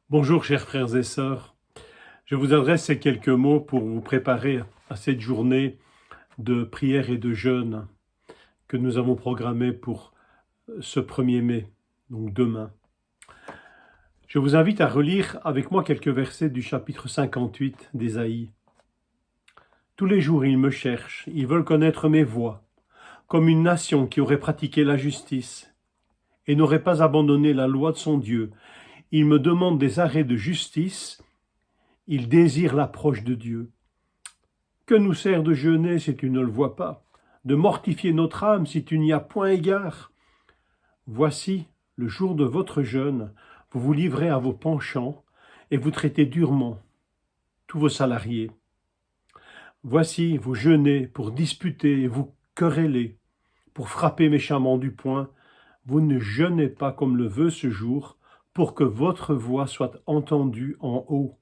Bonjour chers frères et sœurs, je vous adresse ces quelques mots pour vous préparer à cette journée de prière et de jeûne que nous avons programmée pour ce 1er mai, donc demain. Je vous invite à relire avec moi quelques versets du chapitre 58 d'Ésaïe. Tous les jours ils me cherchent, ils veulent connaître mes voies, comme une nation qui aurait pratiqué la justice et n'aurait pas abandonné la loi de son Dieu. Ils me demandent des arrêts de justice. Il désire l'approche de Dieu. Que nous sert de jeûner si tu ne le vois pas, de mortifier notre âme si tu n'y as point égard? Voici le jour de votre jeûne, vous vous livrez à vos penchants et vous traitez durement tous vos salariés. Voici, vous jeûnez pour disputer et vous quereller, pour frapper méchamment du poing. Vous ne jeûnez pas comme le veut ce jour, pour que votre voix soit entendue en haut.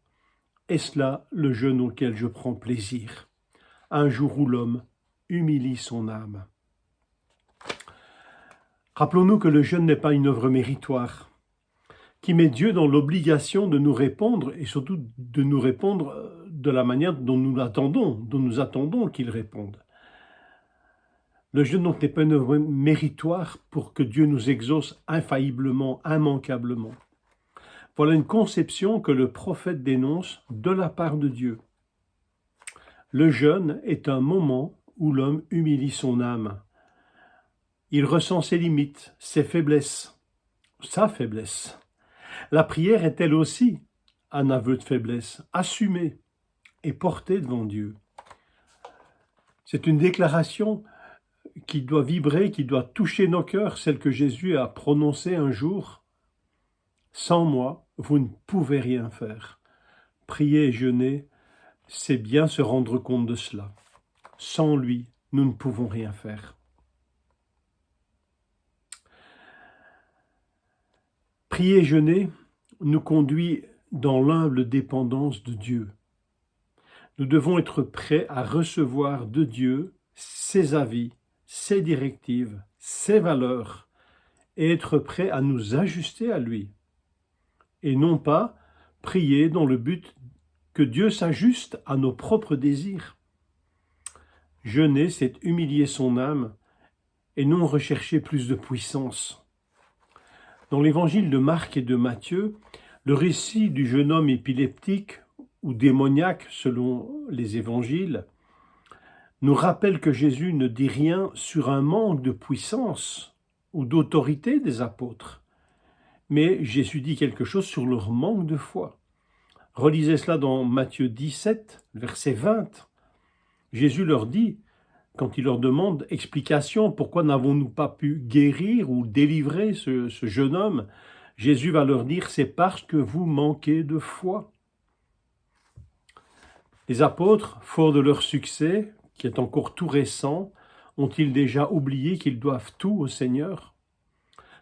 Est-ce là le jeûne auquel je prends plaisir? Un jour où l'homme humilie son âme. Rappelons-nous que le jeûne n'est pas une œuvre méritoire, qui met Dieu dans l'obligation de nous répondre, et surtout de nous répondre de la manière dont nous attendons qu'il réponde. Le jeûne donc n'est pas une œuvre méritoire pour que Dieu nous exauce infailliblement, immanquablement. Voilà une conception que le prophète dénonce de la part de Dieu. Le jeûne est un moment où l'homme humilie son âme. Il ressent ses limites, ses faiblesses, sa faiblesse. La prière est elle aussi un aveu de faiblesse, assumé et porté devant Dieu. C'est une déclaration qui doit vibrer, qui doit toucher nos cœurs, celle que Jésus a prononcée un jour. Sans moi, vous ne pouvez rien faire. Prier et jeûner, c'est bien se rendre compte de cela. Sans lui, nous ne pouvons rien faire. Prier et jeûner nous conduit dans l'humble dépendance de Dieu. Nous devons être prêts à recevoir de Dieu ses avis, ses directives, ses valeurs, et être prêts à nous ajuster à lui. Et non pas prier dans le but que Dieu s'ajuste à nos propres désirs. Jeûner, c'est humilier son âme et non rechercher plus de puissance. Dans l'évangile de Marc et de Matthieu, le récit du jeune homme épileptique ou démoniaque selon les évangiles nous rappelle que Jésus ne dit rien sur un manque de puissance ou d'autorité des apôtres, mais Jésus dit quelque chose sur leur manque de foi. Relisez cela dans Matthieu 17, verset 20. Jésus leur dit, quand il leur demande explication, pourquoi n'avons-nous pas pu guérir ou délivrer ce jeune homme, Jésus va leur dire, c'est parce que vous manquez de foi. Les apôtres, forts de leur succès, qui est encore tout récent, ont-ils déjà oublié qu'ils doivent tout au Seigneur?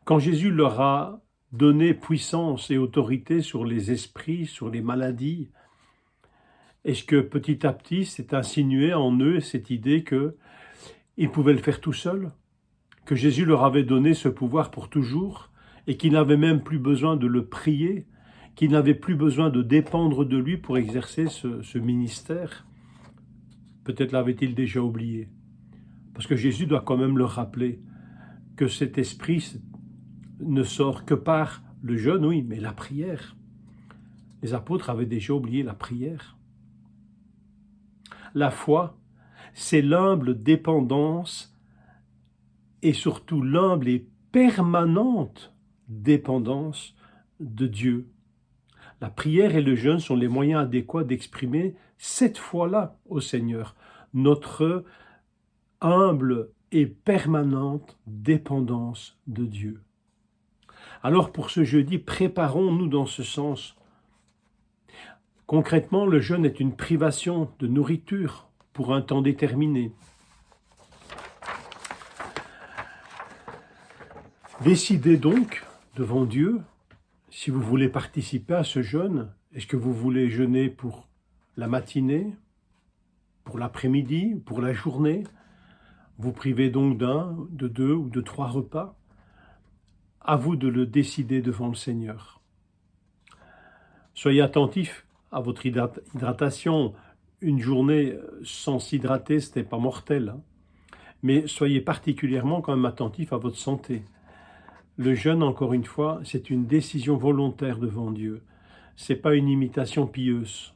Quand Jésus leur a donné puissance et autorité sur les esprits, sur les maladies, est-ce que petit à petit s'est insinué en eux cette idée qu'ils pouvaient le faire tout seuls? Que Jésus leur avait donné ce pouvoir pour toujours et qu'ils n'avaient même plus besoin de le prier, qu'ils n'avaient plus besoin de dépendre de lui pour exercer ce ministère? Peut-être l'avait-il déjà oublié. Parce que Jésus doit quand même leur rappeler que cet esprit ne sort que par le jeûne, oui, mais la prière. Les apôtres avaient déjà oublié la prière. La foi, c'est l'humble dépendance et surtout l'humble et permanente dépendance de Dieu. La prière et le jeûne sont les moyens adéquats d'exprimer cette foi-là au Seigneur, notre humble et permanente dépendance de Dieu. Alors pour ce jeudi, préparons-nous dans ce sens. Concrètement, le jeûne est une privation de nourriture pour un temps déterminé. Décidez donc devant Dieu si vous voulez participer à ce jeûne. Est-ce que vous voulez jeûner pour la matinée, pour l'après-midi, pour la journée? Vous privez donc d'un, de deux ou de 3 repas. À vous de le décider devant le Seigneur. Soyez attentifs à votre hydratation. Une journée sans s'hydrater, ce n'est pas mortel, hein. Mais soyez particulièrement quand même attentifs à votre santé. Le jeûne, encore une fois, c'est une décision volontaire devant Dieu. Ce n'est pas une imitation pieuse.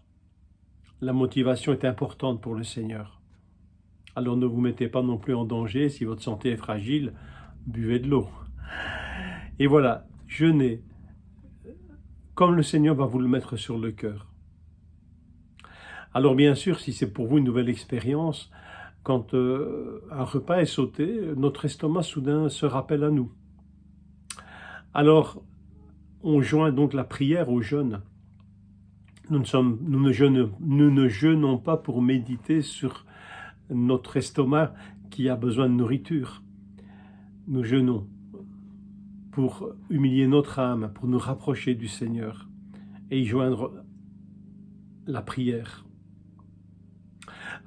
La motivation est importante pour le Seigneur. Alors ne vous mettez pas non plus en danger. Si votre santé est fragile, buvez de l'eau. Et voilà, jeûnez comme le Seigneur va vous le mettre sur le cœur. Alors bien sûr, si c'est pour vous une nouvelle expérience, quand un repas est sauté, notre estomac soudain se rappelle à nous. Alors, on joint donc la prière au jeûne. Nous ne jeûnons pas pour méditer sur notre estomac qui a besoin de nourriture. Nous jeûnons pour humilier notre âme, pour nous rapprocher du Seigneur et y joindre la prière.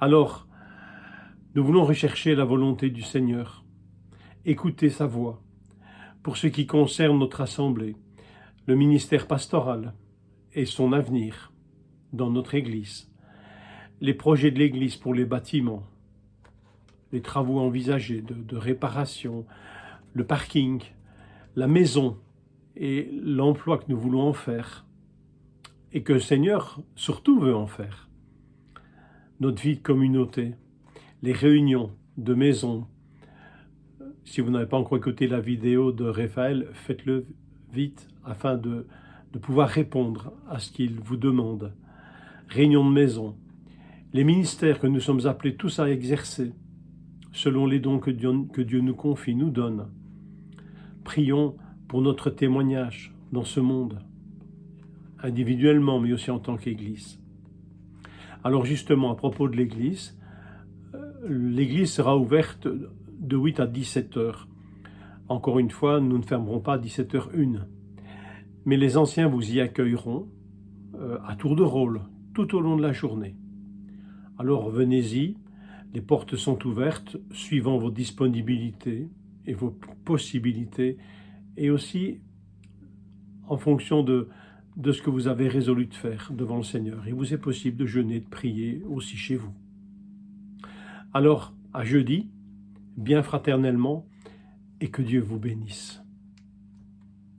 Alors, nous voulons rechercher la volonté du Seigneur, écouter sa voix. Pour ce qui concerne notre assemblée, le ministère pastoral et son avenir dans notre Église, les projets de l'Église pour les bâtiments, les travaux envisagés de réparation, le parking, la maison et l'emploi que nous voulons en faire et que le Seigneur surtout veut en faire. Notre vie de communauté, les réunions de maison. Si vous n'avez pas encore écouté la vidéo de Raphaël, faites-le vite afin de pouvoir répondre à ce qu'il vous demande. Réunions de maison, les ministères que nous sommes appelés tous à exercer, selon les dons que Dieu nous confie, nous donne. Prions pour notre témoignage dans ce monde, individuellement, mais aussi en tant qu'Église. Alors justement, à propos de l'Église sera ouverte de 8 à 17 heures. Encore une fois, nous ne fermerons pas à 17h01. Mais les anciens vous y accueilleront à tour de rôle, tout au long de la journée. Alors venez-y, les portes sont ouvertes, suivant vos disponibilités et vos possibilités, et aussi en fonction de ce que vous avez résolu de faire devant le Seigneur. Il vous est possible de jeûner, de prier aussi chez vous. Alors, à jeudi, bien fraternellement, et que Dieu vous bénisse.